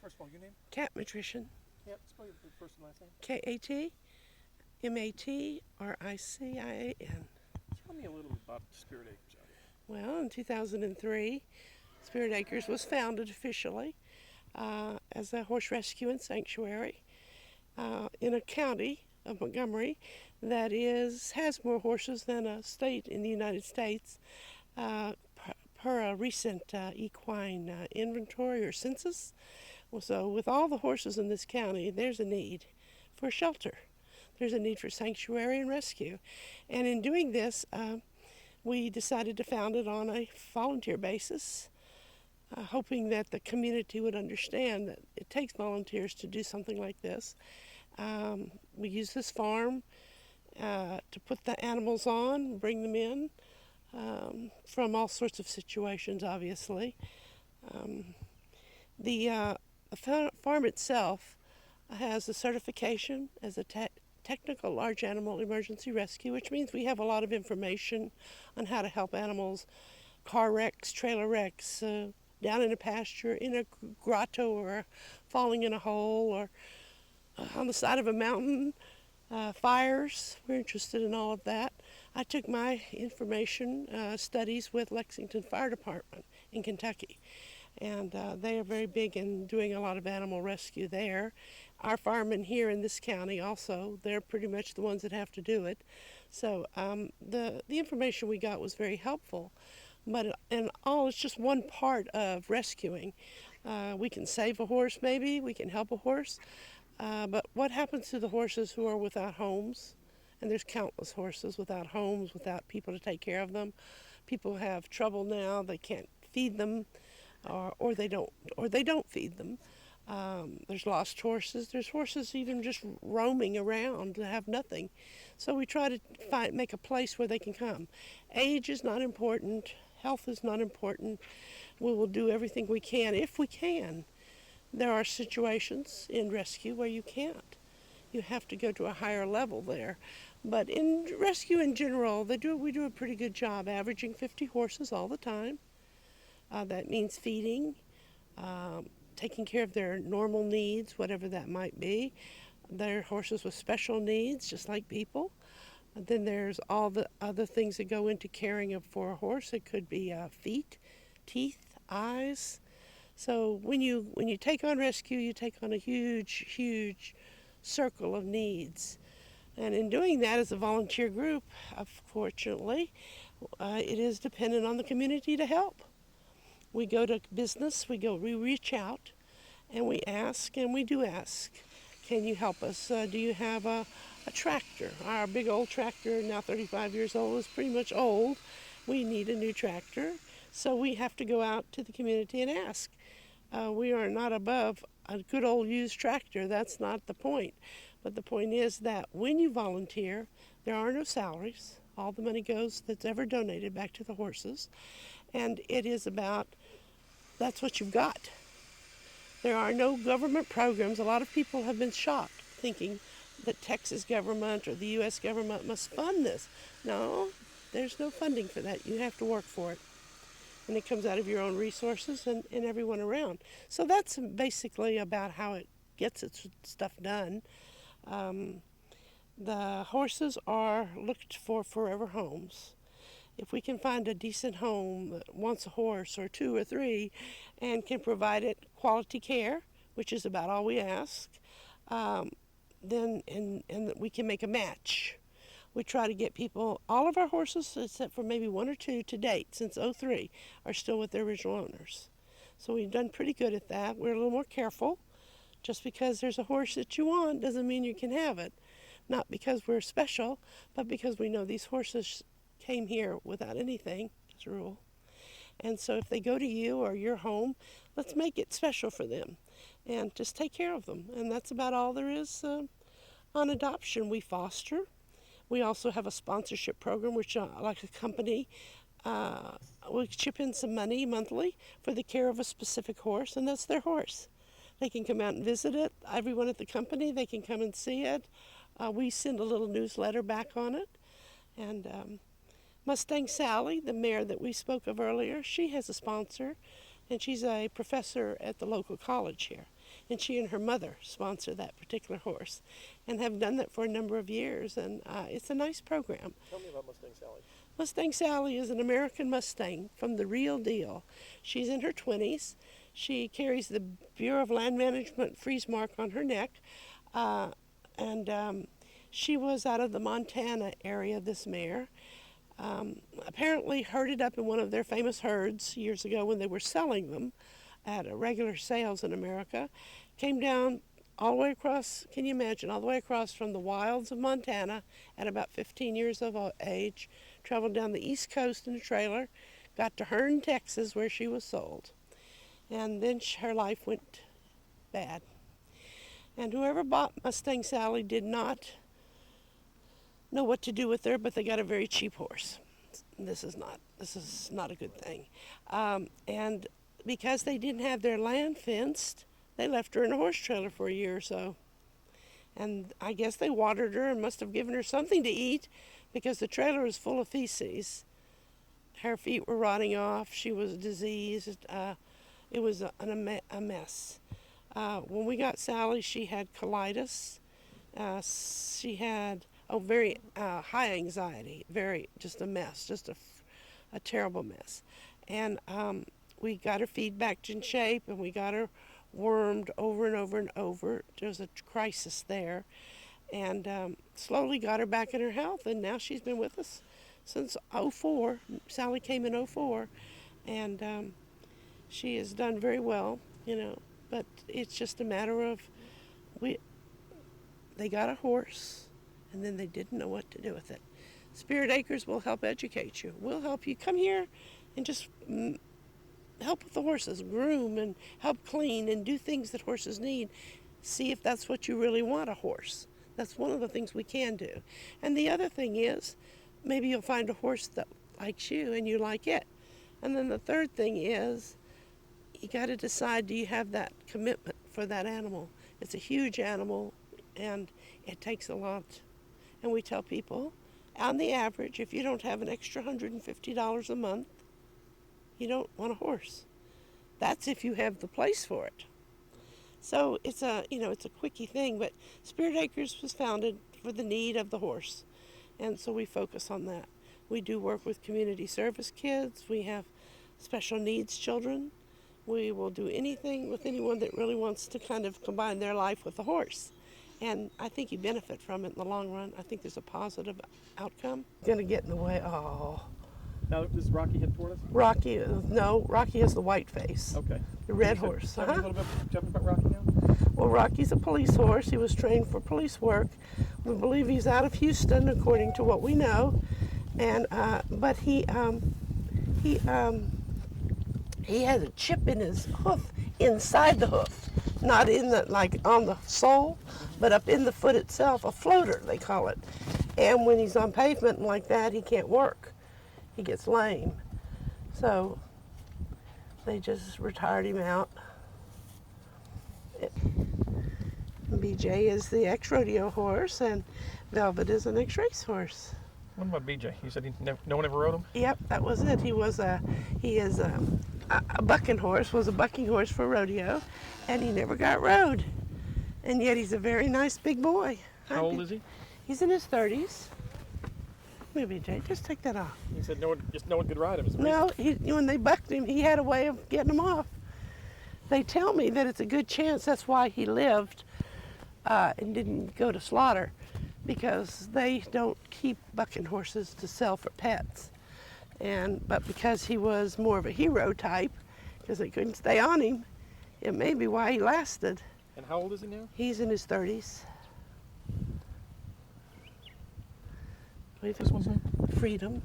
First of all, your name? Kat Matrician. Yep, spell your first and last name. K-A-T-M-A-T-R-I-C-I-A-N. Tell me a little about Spirt Acres out here. Well, in 2003, Spirt Acres was founded officially as a horse rescue and sanctuary in a county of Montgomery that has more horses than a state in the United States per a recent equine inventory or census. So with all the horses in this county, there's a need for shelter. There's a need for sanctuary and rescue. And in doing this, we decided to found it on a volunteer basis, hoping that the community would understand that it takes volunteers to do something like this. We use this farm to put the animals on, bring them in from all sorts of situations, obviously. The farm itself has a certification as a technical large animal emergency rescue, which means we have a lot of information on how to help animals, car wrecks, trailer wrecks, down in a pasture, in a grotto, or falling in a hole, or on the side of a mountain, fires. We're interested in all of that. I took my information studies with Lexington Fire Department in Kentucky, and they are very big in doing a lot of animal rescue there. Our firemen here in this county also, they're pretty much the ones that have to do it. So the information we got was very helpful. But in all, it's just one part of rescuing. We can save a horse maybe, we can help a horse, but what happens to the horses who are without homes? And there's countless horses without homes, without people to take care of them. People have trouble now, they can't feed them, or they don't feed them. There's lost horses. There's horses even just roaming around that have nothing. So we try to make a place where they can come. Age is not important. Health is not important. We will do everything we can if we can. There are situations in rescue where you can't. You have to go to a higher level there. But in rescue in general, we do a pretty good job, averaging 50 horses all the time. That means feeding, taking care of their normal needs, whatever that might be. There are horses with special needs, just like people. And then there's all the other things that go into caring for a horse. It could be feet, teeth, eyes. So when you take on rescue, you take on a huge circle of needs. And in doing that as a volunteer group, unfortunately, it is dependent on the community to help. We go to business, we reach out, and we ask, and we do ask, can you help us? Do you have a tractor? Our big old tractor, now 35 years old, is pretty much old. We need a new tractor, so we have to go out to the community and ask. We are not above a good old used tractor. That's not the point. But the point is that when you volunteer, there are no salaries. All the money goes that's ever donated back to the horses. And it is about, that's what you've got. There are no government programs. A lot of people have been shocked thinking that Texas government or the U.S. government must fund this. No, there's no funding for that. You have to work for it. And it comes out of your own resources and everyone around. So that's basically about how it gets its stuff done. The horses are looked for forever homes. If we can find a decent home that wants a horse or two or three and can provide it quality care, which is about all we ask, then and we can make a match. We try to get people, all of our horses, except for maybe one or two to date, since '03, are still with their original owners. So we've done pretty good at that. We're a little more careful. Just because there's a horse that you want doesn't mean you can have it. Not because we're special, but because we know these horses came here without anything, as a rule. And so if they go to you or your home, let's make it special for them and just take care of them. And that's about all there is on adoption. We foster. We also have a sponsorship program, which like a company, we chip in some money monthly for the care of a specific horse, and that's their horse. They can come out and visit it. Everyone at the company, they can come and see it. We send a little newsletter back on it. And Mustang Sally, the mare that we spoke of earlier, she has a sponsor, and she's a professor at the local college here. and she and her mother sponsor that particular horse and have done that for a number of years, and it's a nice program. Tell me about Mustang Sally. Mustang Sally is an American Mustang from the real deal. She's in her 20s. She carries the Bureau of Land Management freeze mark on her neck, and she was out of the Montana area, this mare. Apparently herded up in one of their famous herds years ago when they were selling them at regular sales in America. Came down all the way across, can you imagine, all the way across from the wilds of Montana at about 15 years of age, traveled down the East Coast in a trailer, got to Hearne, Texas, where she was sold. And then her life went bad. And whoever bought Mustang Sally did not know what to do with her, but they got a very cheap horse. This is not a good thing. And because they didn't have their land fenced, they left her in a horse trailer for a year or so. And I guess they watered her and must have given her something to eat, because the trailer was full of feces. Her feet were rotting off. She was diseased. It was a mess. When we got Sally, she had colitis. She had very high anxiety, just a mess, just a terrible mess. And we got her feed back in shape, and we got her wormed over and over and over. There was a crisis there, and slowly got her back in her health, and now she's been with us since '04. Sally came in '04, and she has done very well, but it's just a matter of they got a horse, and then they didn't know what to do with it. Spirt Acres will help educate you. We'll help you come here and just help with the horses, groom and help clean and do things that horses need. See if that's what you really want, a horse. That's one of the things we can do. And the other thing is, maybe you'll find a horse that likes you and you like it. And then the third thing is, you got to decide, do you have that commitment for that animal? It's a huge animal, and it takes a lot. And we tell people, on the average, if you don't have an extra $150 a month, you don't want a horse. That's if you have the place for it. So it's a quickie thing, but Spirt Acres was founded for the need of the horse, and so we focus on that. We do work with community service kids. We have special needs children. We will do anything with anyone that really wants to kind of combine their life with the horse. And I think you benefit from it in the long run. I think there's a positive outcome. Gonna get in the way. Oh. Now, does Rocky head toward us? Rocky has the white face. Okay. The red horse. Tell me a little bit about Rocky now. Well, Rocky's a police horse. He was trained for police work. We believe he's out of Houston, according to what we know. And but he has a chip in his hoof, inside the hoof, not in the on the sole, but up in the foot itself, a floater they call it. And when he's on pavement like that, he can't work. He gets lame. So they just retired him out. BJ is the ex-rodeo horse, and Velvet is an ex-race horse. What about BJ? You said no one ever rode him? Yep, that was it. He is a bucking horse, was a bucking horse for rodeo, and he never got rode. And yet he's a very nice big boy. How old is he? He's in his 30s. Maybe, Jay, just take that off. You said no one could ride him. No, when they bucked him, he had a way of getting him off. They tell me that it's a good chance that's why he lived and didn't go to slaughter, because they don't keep bucking horses to sell for pets. But because he was more of a hero type, because they couldn't stay on him, it may be why he lasted. And how old is he now? He's in his 30s. This one's name? Freedom.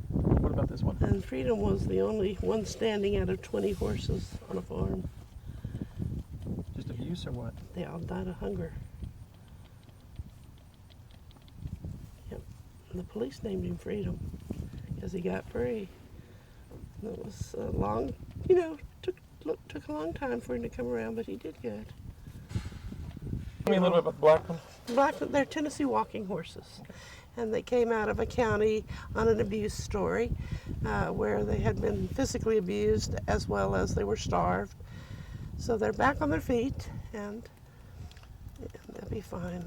What about this one? And Freedom was the only one standing out of 20 horses on a farm. Just abuse or what? They all died of hunger. Yep. And the police named him Freedom because he got free. And it was a long, took a long time for him to come around, but he did good. Tell me a little bit about the black one. They're Tennessee walking horses. And they came out of a county on an abuse story where they had been physically abused as well as they were starved. So they're back on their feet, and they'll be fine.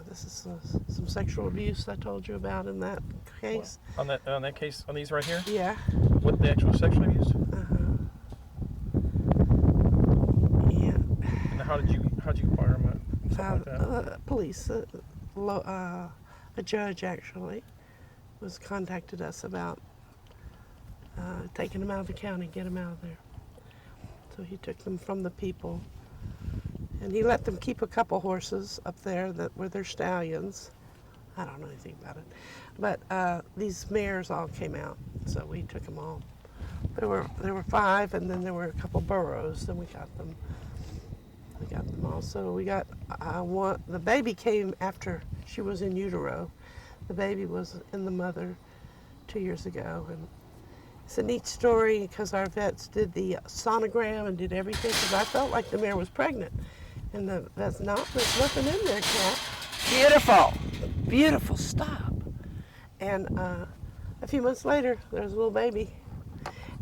This is some sexual abuse I told you about in that case. On that case, on these right here? Yeah. What, the actual sexual abuse? Yeah. And how did you acquire them? Something like that? Police, a judge actually, contacted us about taking them out of the county, get them out of there. So he took them from the people. And he let them keep a couple horses up there that were their stallions. I don't know anything about it. But these mares all came out, so we took them all. There were 5, and then there were a couple burros, and we got them. We got them all. So we got one. The baby came after she was in utero. The baby was in the mother 2 years ago, and it's a neat story because our vets did the sonogram and did everything because I felt like the mare was pregnant. And there's nothing in there, Kat. Beautiful, beautiful, stop. And a few months later, there was a little baby.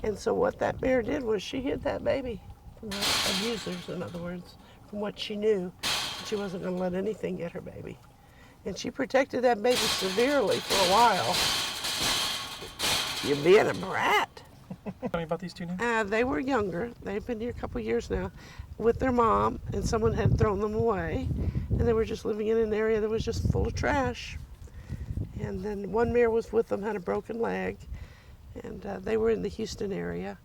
And so what that mare did was she hid that baby from her abusers, in other words, from what she knew. She wasn't going to let anything get her baby. And she protected that baby severely for a while. You're being a brat. Tell me about these two now. They were younger. They've been here a couple years now with their mom, and someone had thrown them away, and they were just living in an area that was just full of trash. And then one mare was with them, had a broken leg, and they were in the Houston area,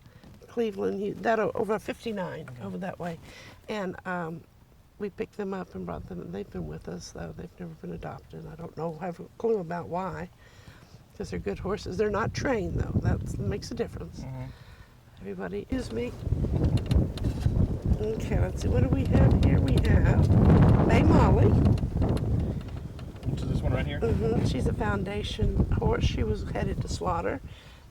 Cleveland, that over 59, over that way. And we picked them up and brought them. They've been with us, though. They've never been adopted. I don't know, have a clue about why, because they're good horses. They're not trained, though. That makes a difference. Everybody, excuse me. Okay, let's see, what do we have here? We have Bay Molly. So this one right here? She's a foundation horse. She was headed to slaughter,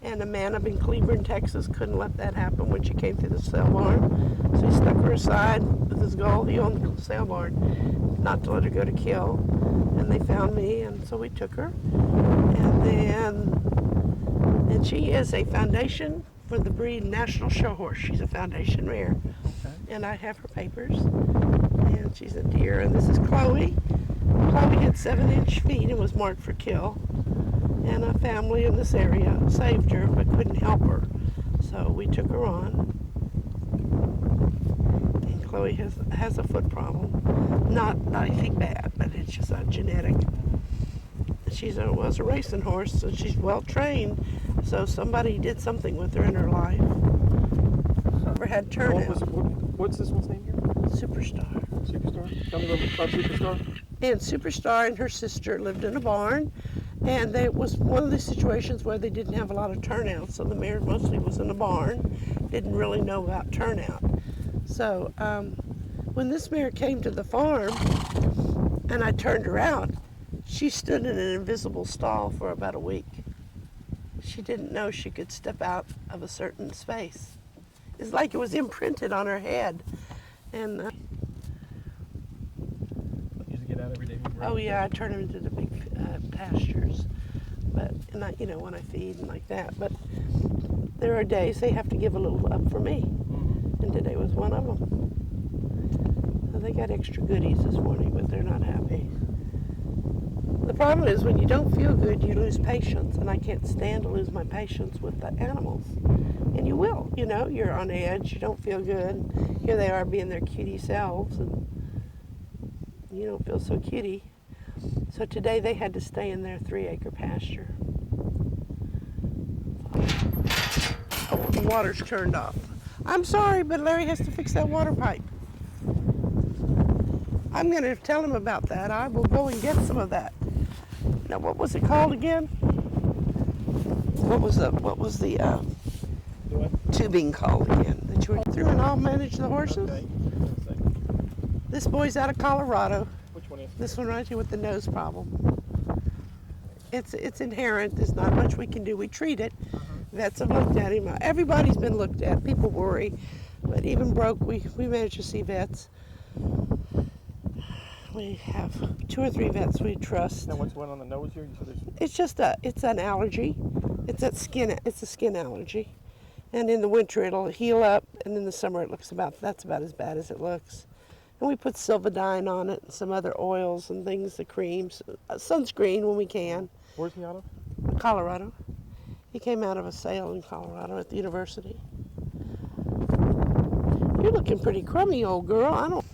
and a man up in Cleveland, Texas couldn't let that happen when she came through the sale barn. So he stuck her aside with his goal. He owned the sale barn, not to let her go to kill. And they found me, and so we took her. And she is a foundation for the breed National Show Horse. She's a foundation mare. And I have her papers, and she's a deer. And this is Chloe. Chloe had 7-inch feet and was marked for kill. And a family in this area saved her but couldn't help her. So we took her on. And Chloe has a foot problem. Not anything bad, but it's just genetic. She was a racing horse, so she's well trained. So somebody did something with her in her life. Never had turnout. What's this one's name here? Superstar. Superstar? Tell me about Superstar. And Superstar and her sister lived in a barn, and it was one of the situations where they didn't have a lot of turnout, so the mare mostly was in a barn, didn't really know about turnout. So when this mare came to the farm and I turned her out, she stood in an invisible stall for about a week. She didn't know she could step out of a certain space. It's like it was imprinted on her head. And You get out every day. oh yeah, I turn them into the big pastures, but when I feed and like that. But there are days they have to give a little up for me, and today was one of them. So they got extra goodies this morning, but they're not happy. The problem is when you don't feel good, you lose patience, and I can't stand to lose my patience with the animals. And you will, you're on edge, you don't feel good. Here they are being their cutie selves, and you don't feel so cutie. So today they had to stay in their 3-acre pasture. Oh, the water's turned off. I'm sorry, but Larry has to fix that water pipe. I'm going to tell him about that. I will go and get some of that. Now, what was it called again? What was the tubing called again that you went through, and I'll manage the horses? Okay. This boy's out of Colorado. Which one is it? This one right here with the nose problem. It's inherent. There's not much we can do. We treat it. Vets have looked at him. Everybody's been looked at. People worry, but even broke, we manage to see vets. We have 2 or 3 vets we trust. Now, what's one on the nose here? You said It's an allergy. It's a skin allergy. And in the winter it'll heal up, and in the summer that's about as bad as it looks. And we put Silvadine on it and some other oils and things, the creams, sunscreen when we can. Where's he out of? Colorado. He came out of a sale in Colorado at the university. You're looking pretty crummy, old girl. I don't.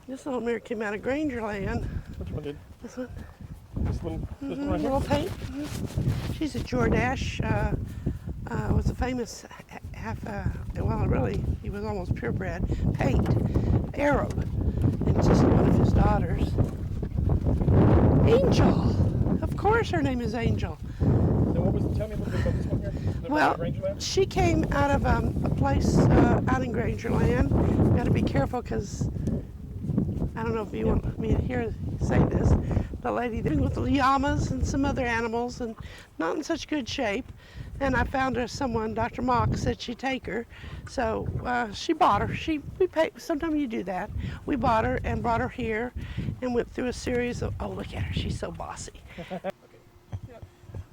This little mare came out of Grangerland. Which one did? This one. This one right here? Little paint. She's a Jordache. Was a famous well, really, he was almost purebred paint Arab, and just one of his daughters. Angel. Of course, her name is Angel. And what was? Tell me a little bit about this one here. Well, she came out of a place out in Grangerland. You got to be careful because I don't know if you want me to hear say this. The lady there with the llamas and some other animals and not in such good shape. And I found her someone, Dr. Mock said she'd take her. So she bought her. We paid, sometimes you do that. We bought her and brought her here and went through a series of, oh, look at her, she's so bossy. Okay. Yeah.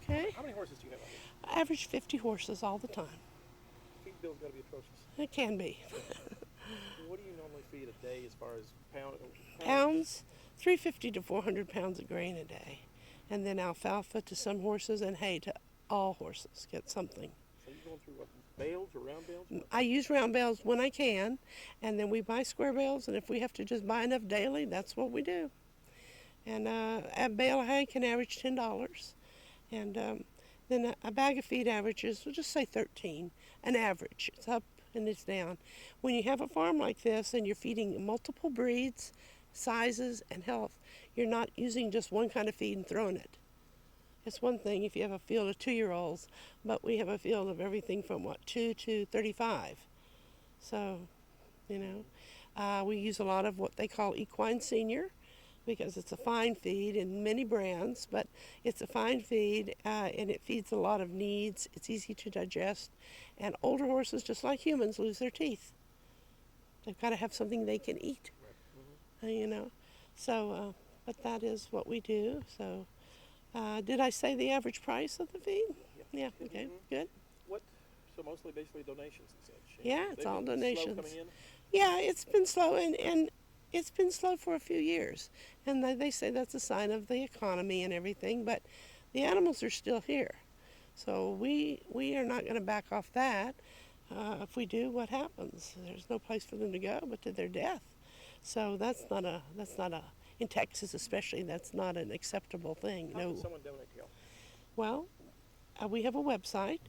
Okay. How many horses do you have out here? I average 50 horses all the time. Feed bill's got to be atrocious. It can be. What do you normally feed a day as far as Pounds, 350 to 400 pounds of grain a day. And then alfalfa to some horses and hay to all horses. Get something. So you're going through what, bales or round bales? I use round bales when I can, and then we buy square bales, and if we have to just buy enough daily, that's what we do. And a bale of hay can average $10, and then a bag of feed averages, we'll just say 13, an average. It's up and it's down. When you have a farm like this and you're feeding multiple breeds, sizes, and health, you're not using just one kind of feed and throwing it. It's one thing if you have a field of 2-year-olds, but we have a field of everything from 2 to 35. So, you know, we use a lot of what they call equine senior because it's a fine feed in many brands, but it's a fine feed and it feeds a lot of needs. It's easy to digest, and older horses, just like humans, lose their teeth. They've got to have something they can eat, you know. So, but that is what we do. So. Did I say the average price of the feed? Yeah, okay, good. What? So mostly basically donations and such. Yeah, it's all donations. Slow coming in? Yeah, it's been slow, and it's been slow for a few years. And they say that's a sign of the economy and everything, but the animals are still here. So we are not going to back off that. If we do, what happens? There's no place for them to go but to their death. So that's not a in Texas especially, that's not an acceptable thing. How can someone donate to y'all? Well, we have a website,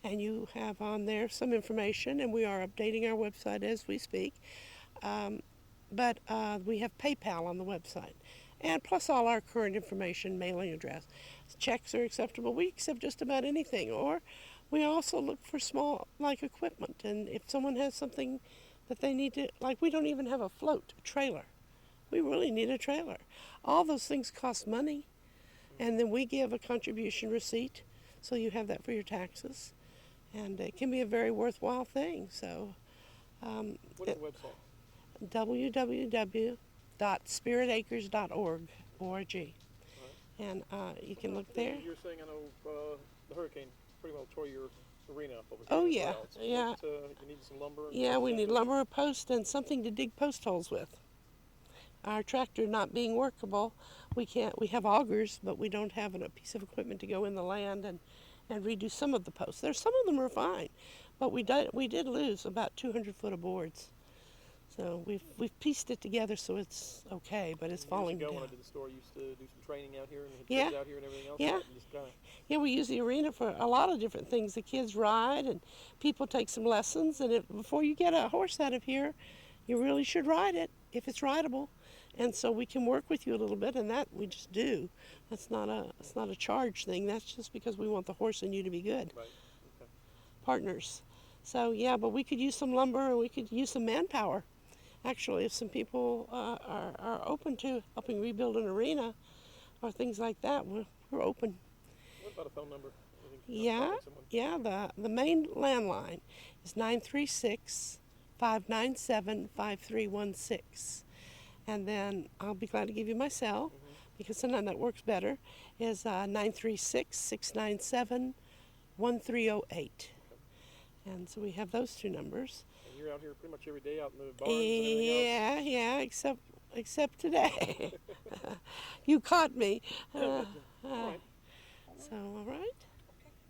and you have on there some information, and we are updating our website as we speak. But we have PayPal on the website, and plus all our current information, mailing address. Checks are acceptable. We accept just about anything, or we also look for small, like equipment, and if someone has something that they need to, like we don't even have a float, a trailer. We really need a trailer. All those things cost money, and then we give a contribution receipt, so you have that for your taxes, and it can be a very worthwhile thing. So, what is the website? www.spirtacres.org. Right. And you can look there. You're saying, I know the hurricane pretty well tore your arena up over here. Oh yeah, well. So yeah. You need some lumber. Yeah, we need lumber, a post, and something to dig post holes with. Our tractor not being workable, we have augers, but we don't have a piece of equipment to go in the land and redo some of the posts. Some of them are fine, but we did lose about 200 foot of boards. So we've pieced it together so it's okay, but it's falling down. When I did the store, I used to do some training out here and had Yeah. kids out here and everything else. Yeah. Yeah, we use the arena for a lot of different things. The kids ride and people take some lessons, and before you get a horse out of here, you really should ride it if it's rideable. And so we can work with you a little bit, and that we just do. It's not a charge thing. That's just because we want the horse and you to be good. Right. Okay. Partners. So yeah, but we could use some lumber and we could use some manpower. Actually, if some people are open to helping rebuild an arena or things like that, we're open. What about a phone number? Yeah, the main landline is 936-597-5316. And then I'll be glad to give you my cell. because sometimes that works better, is 936-697-1308. And so we have those two numbers. And you're out here pretty much every day out in the barns and everything else? Yeah, except today. You caught me. All right. So, all right.